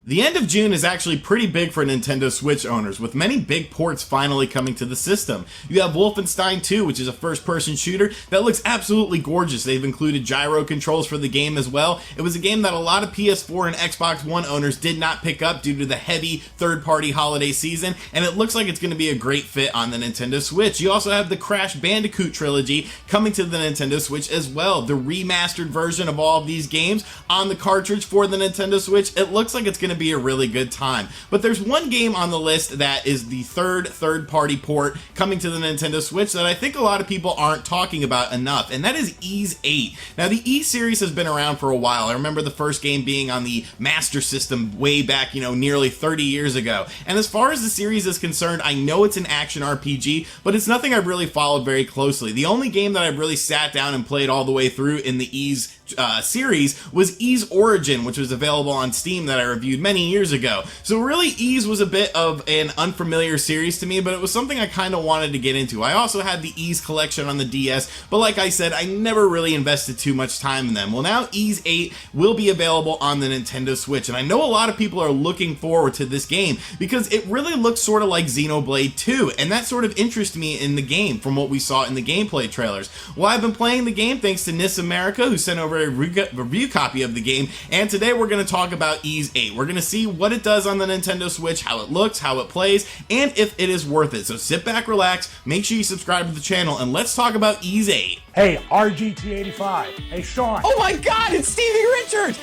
The end of June is actually pretty big for Nintendo Switch owners, with many big ports finally coming to the system. You have Wolfenstein 2, which is a first-person shooter that looks absolutely gorgeous. They've included gyro controls for the game as well. It was a game that a lot of PS4 and Xbox One owners did not pick up due to the heavy third-party holiday season, and it looks like it's going to be a great fit on the Nintendo Switch. You also have the Crash Bandicoot trilogy coming to the Nintendo Switch as well. The remastered version of all of these games on the cartridge for the Nintendo Switch. It looks like it's going to be a really good time. But there's one game on the list that is the third-party port coming to the Nintendo Switch that I think a lot of people aren't talking about enough, and that is Ys 8. Now, the Ys series has been around for a while. I remember the first game being on the Master System way back, nearly 30 years ago. And as far as the series is concerned, I know it's an action RPG, but it's nothing I've really followed very closely. The only game that I've really sat down and played all the way through in the Ys series was Ys Origin, which was available on Steam that I reviewed many years ago. So really, Ys was a bit of an unfamiliar series to me, but it was something I kind of wanted to get into. I also had the Ys collection on the DS, but like I said, I never really invested too much time in them. Well, now Ys 8 will be available on the Nintendo Switch, and I know a lot of people are looking forward to this game because it really looks sort of like Xenoblade 2, and that sort of interests me in the game from what we saw in the gameplay trailers. Well, I've been playing the game thanks to Nis America, who sent over a review copy of the game, and today we're going to talk about Ys 8. We're going to see what it does on the Nintendo Switch, how it looks, how it plays, and if it is worth it. So sit back, relax, make sure you subscribe to the channel, and let's talk about Ys 8. Hey, RGT 85. Hey, Sean. Oh my God, it's Stevie Richards!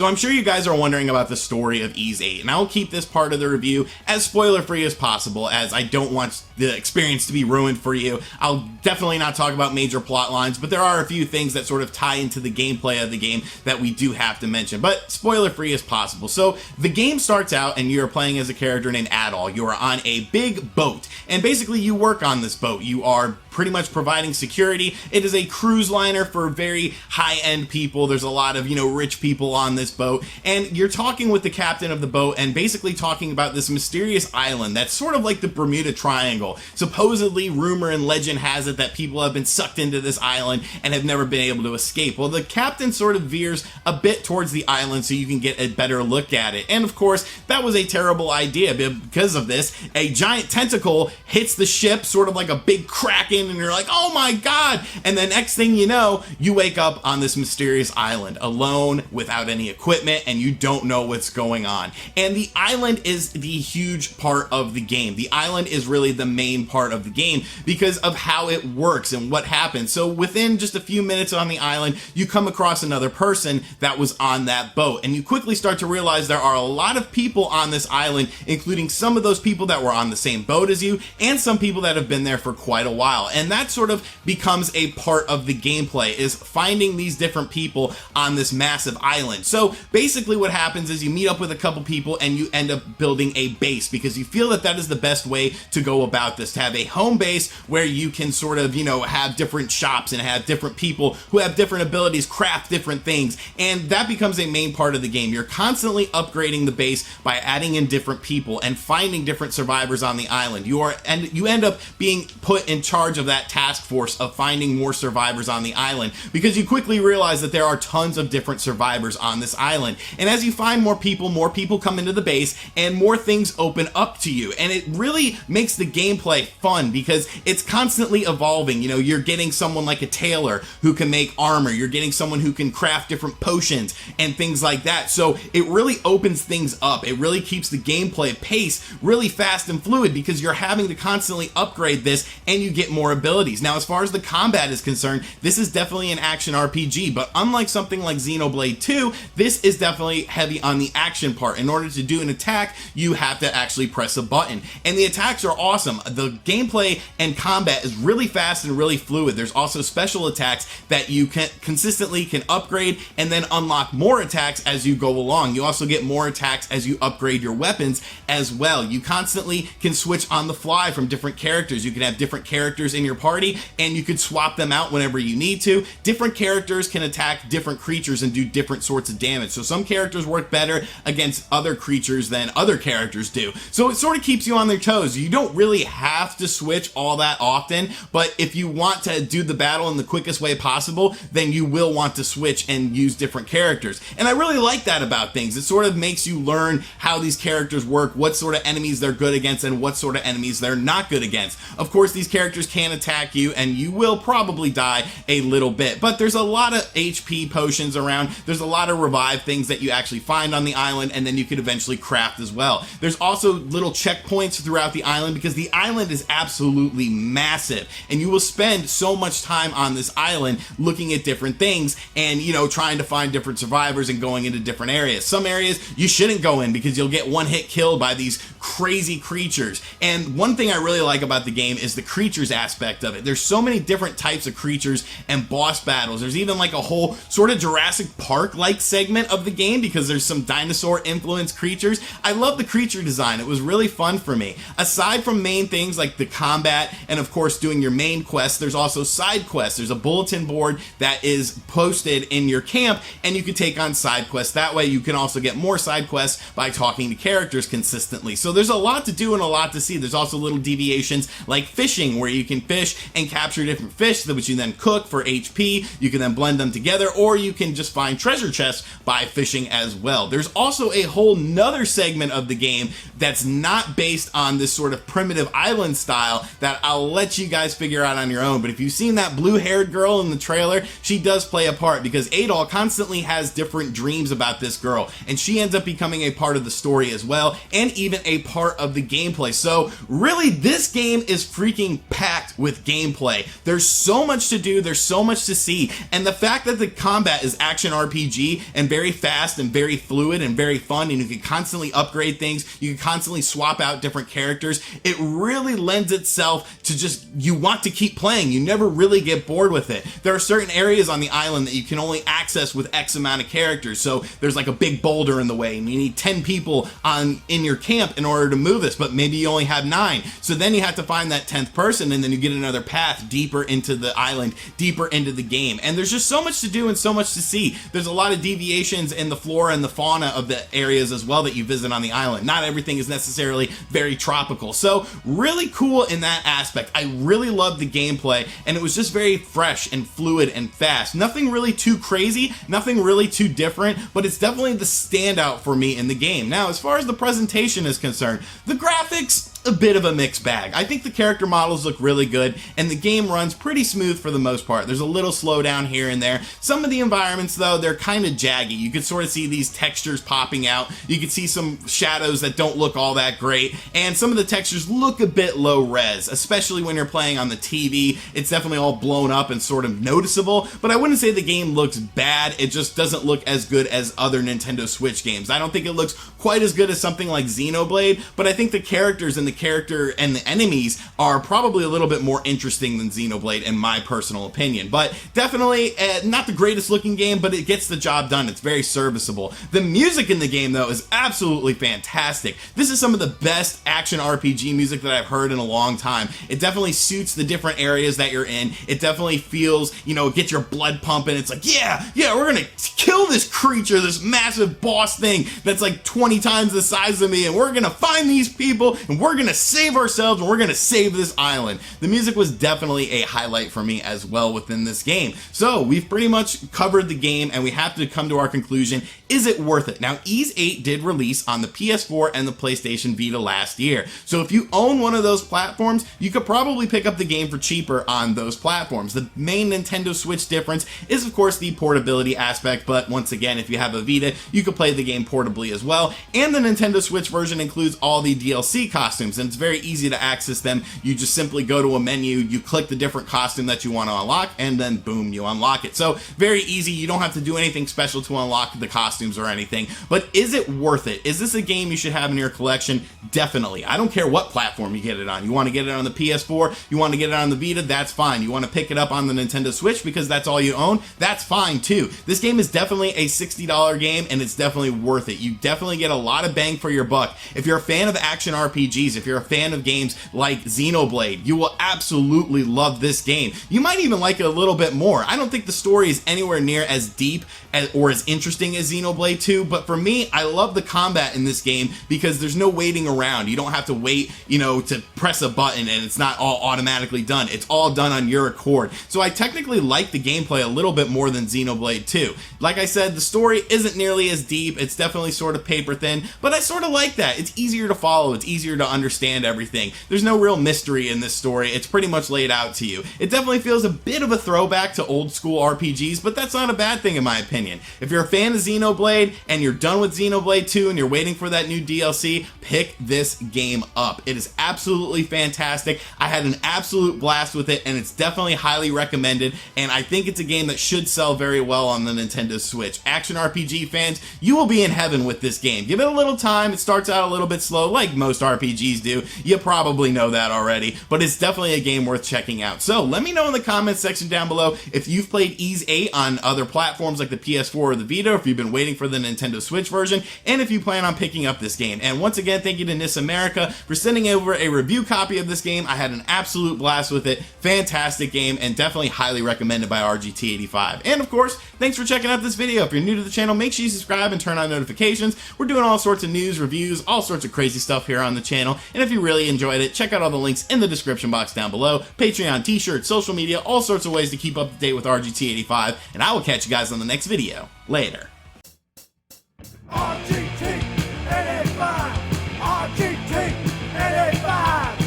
So I'm sure you guys are wondering about the story of Ys 8, and I'll keep this part of the review as spoiler-free as possible, as I don't want the experience to be ruined for you. I'll definitely not talk about major plot lines, but there are a few things that sort of tie into the gameplay of the game that we do have to mention, but spoiler-free as possible. So the game starts out, and you're playing as a character named Adol. You are on a big boat, and basically you work on this boat. You are pretty much providing security. It is a cruise liner for very high-end people. There's a lot of, rich people on this boat, and you're talking with the captain of the boat and basically talking about this mysterious island that's sort of like the Bermuda Triangle. Supposedly, rumor and legend has it that people have been sucked into this island and have never been able to escape. Well, the captain sort of veers a bit towards the island so you can get a better look at it. And of course, that was a terrible idea. Because of this, a giant tentacle hits the ship, sort of like a big kraken, and you're like, oh my God! And the next thing you know, you wake up on this mysterious island, alone, without any equipment, and you don't know what's going on. And the island is the huge part of the game. The island is really the main part of the game because of how it works and what happens. So within just a few minutes on the island, you come across another person that was on that boat, and you quickly start to realize there are a lot of people on this island, including some of those people that were on the same boat as you, and some people that have been there for quite a while. And that sort of becomes a part of the gameplay, is finding these different people on this massive island. So basically what happens is you meet up with a couple people and you end up building a base because you feel that that is the best way to go about this, to have a home base where you can sort of, have different shops and have different people who have different abilities, craft different things, and that becomes a main part of the game. You're constantly upgrading the base by adding in different people and finding different survivors on the island. You end up being put in charge of that task force of finding more survivors on the island because you quickly realize that there are tons of different survivors on this island. And as you find more people come into the base and more things open up to you. And it really makes the gameplay fun because it's constantly evolving. You're getting someone like a tailor who can make armor. You're getting someone who can craft different potions and things like that. So it really opens things up. It really keeps the gameplay pace really fast and fluid because you're having to constantly upgrade this and you get more abilities. Now, as far as the combat is concerned, this is definitely an action RPG, but unlike something like Xenoblade 2, this is definitely heavy on the action part. In order to do an attack, you have to actually press a button, and the attacks are awesome. The gameplay and combat is really fast and really fluid. There's also special attacks that you can consistently upgrade and then unlock more attacks as you go along. You also get more attacks as you upgrade your weapons as well. You constantly can switch on the fly from different characters. You can have different characters in your party, and you could swap them out whenever you need to. Different characters can attack different creatures and do different sorts of damage. So some characters work better against other creatures than other characters do. So it sort of keeps you on their toes. You don't really have to switch all that often, but if you want to do the battle in the quickest way possible, then you will want to switch and use different characters. And I really like that about things. It sort of makes you learn how these characters work, what sort of enemies they're good against, and what sort of enemies they're not good against. Of course, these characters can attack you, and you will probably die a little bit, but there's a lot of HP potions around. There's a lot of revive things that you actually find on the island, and then you could eventually craft as well. There's also little checkpoints throughout the island, because the island is absolutely massive, and you will spend so much time on this island looking at different things and, you know, trying to find different survivors and going into different areas. Some areas you shouldn't go in because you'll get one hit killed by these crazy creatures. And one thing I really like about the game is the creatures aspect of it. There's so many different types of creatures and boss battles. There's even like a whole sort of Jurassic Park like segment of the game because there's some dinosaur influenced creatures. I love the creature design. It was really fun for me. Aside from main things like the combat and of course doing your main quests, there's also side quests. There's a bulletin board that is posted in your camp, and you can take on side quests. That way you can also get more side quests by talking to characters consistently. So there's a lot to do and a lot to see. There's also little deviations like fishing, where you can fish and capture different fish that which you then cook for HP. You can then blend them together, or you can just find treasure chests by fishing as well. There's also a whole nother segment of the game that's not based on this sort of primitive island style that I'll let you guys figure out on your own. But if you've seen that blue-haired girl in the trailer, she does play a part, because Adol constantly has different dreams about this girl, and she ends up becoming a part of the story as well, and even a part of the gameplay. So really, this game is freaking packed with gameplay. There's so much to do, there's so much to see, and the fact that the combat is action RPG and very fast and very fluid and very fun, and you can constantly upgrade things, you can constantly swap out different characters, it really lends itself to just, you want to keep playing. You never really get bored with it. There are certain areas on the island that you can only access with X amount of characters. So there's like a big boulder in the way, and you need 10 people in your camp in order to move this, but maybe you only have 9. So then you have to find that 10th person, and then you get another path deeper into the island, deeper into the game. And there's just so much to do and so much to see. There's a lot of deviations in the flora and the fauna of the areas as well that you visit on the island. Not everything is necessarily very tropical. So really cool in that aspect. I really loved the gameplay, and it was just very fresh and fluid and fast. Nothing really too crazy, nothing really too different, but it's definitely the standout for me in the game. Now, as far as the presentation is concerned, the graphics, a bit of a mixed bag. I think the character models look really good, and the game runs pretty smooth for the most part. There's a little slowdown here and there. Some of the environments, though, they're kind of jaggy. You can sort of see these textures popping out. You can see some shadows that don't look all that great, and some of the textures look a bit low res, especially when you're playing on the TV. It's definitely all blown up and sort of noticeable, but I wouldn't say the game looks bad. It just doesn't look as good as other Nintendo Switch games. I don't think it looks quite as good as something like Xenoblade, but I think the characters and the character and the enemies are probably a little bit more interesting than Xenoblade in my personal opinion. But definitely not the greatest looking game, but it gets the job done. It's very serviceable. The music in the game, though, is absolutely fantastic. This is some of the best action RPG music that I've heard in a long time. It definitely suits the different areas that you're in. It definitely feels, you know, get your blood pumping. It's like, yeah, we're gonna kill this creature, this massive boss thing that's like 20 times the size of me, and we're gonna find these people, and we're gonna save ourselves, and we're gonna save this island. The music was definitely a highlight for me as well within this game. So we've pretty much covered the game, and we have to come to our conclusion. Is it worth it? Now, Ys 8 did release on the PS4 and the PlayStation Vita last year. So if you own one of those platforms, you could probably pick up the game for cheaper on those platforms. The main Nintendo Switch difference is, of course, the portability aspect, but once again, if you have a Vita, you could play the game portably as well. And the Nintendo Switch version includes all the DLC costumes, and it's very easy to access them. You just simply go to a menu, you click the different costume that you want to unlock, and then boom, you unlock it. So very easy. You don't have to do anything special to unlock the costumes or anything. But is it worth it? Is this a game you should have in your collection? Definitely. I don't care what platform you get it on. You want to get it on the PS4, you want to get it on the Vita, that's fine. You want to pick it up on the Nintendo Switch because that's all you own, that's fine too. This game is definitely a $60 game, and it's definitely worth it. You definitely get a lot of bang for your buck. If you're a fan of action RPGs, If you're a fan of games like Xenoblade, you will absolutely love this game. You might even like it a little bit more. I don't think the story is anywhere near as deep or as interesting as Xenoblade 2, but for me, I love the combat in this game because there's no waiting around. You don't have to wait, to press a button and it's not all automatically done. It's all done on your accord. So I technically like the gameplay a little bit more than Xenoblade 2. Like I said, the story isn't nearly as deep. It's definitely sort of paper thin, but I sort of like that. It's easier to follow. It's easier to understand everything. There's no real mystery in this story. It's pretty much laid out to you. It definitely feels a bit of a throwback to old school RPGs, but that's not a bad thing in my opinion. If you're a fan of Xenoblade and you're done with Xenoblade 2 and you're waiting for that new DLC, pick this game up. It is absolutely fantastic. I had an absolute blast with it, and it's definitely highly recommended, and I think it's a game that should sell very well on the Nintendo Switch. Action RPG fans, you will be in heaven with this game. Give it a little time. It starts out a little bit slow, like most RPGs do. You probably know that already, but it's definitely a game worth checking out. So let me know in the comments section down below if you've played Ys 8 on other platforms like the PS4 or the Vita, or if you've been waiting for the Nintendo Switch version, and if you plan on picking up this game. And once again, thank you to NIS America for sending over a review copy of this game. I had an absolute blast with it. Fantastic game, and definitely highly recommended by RGT85. And of course, thanks for checking out this video. If you're new to the channel, make sure you subscribe and turn on notifications. We're doing all sorts of news, reviews, all sorts of crazy stuff here on the channel. And if you really enjoyed it, check out all the links in the description box down below. Patreon, t-shirts, social media, all sorts of ways to keep up to date with RGT85. And I will catch you guys on the next video. Later. RGT 85. RGT 85.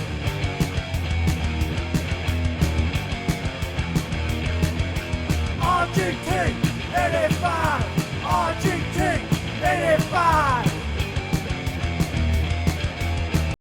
RGT 85.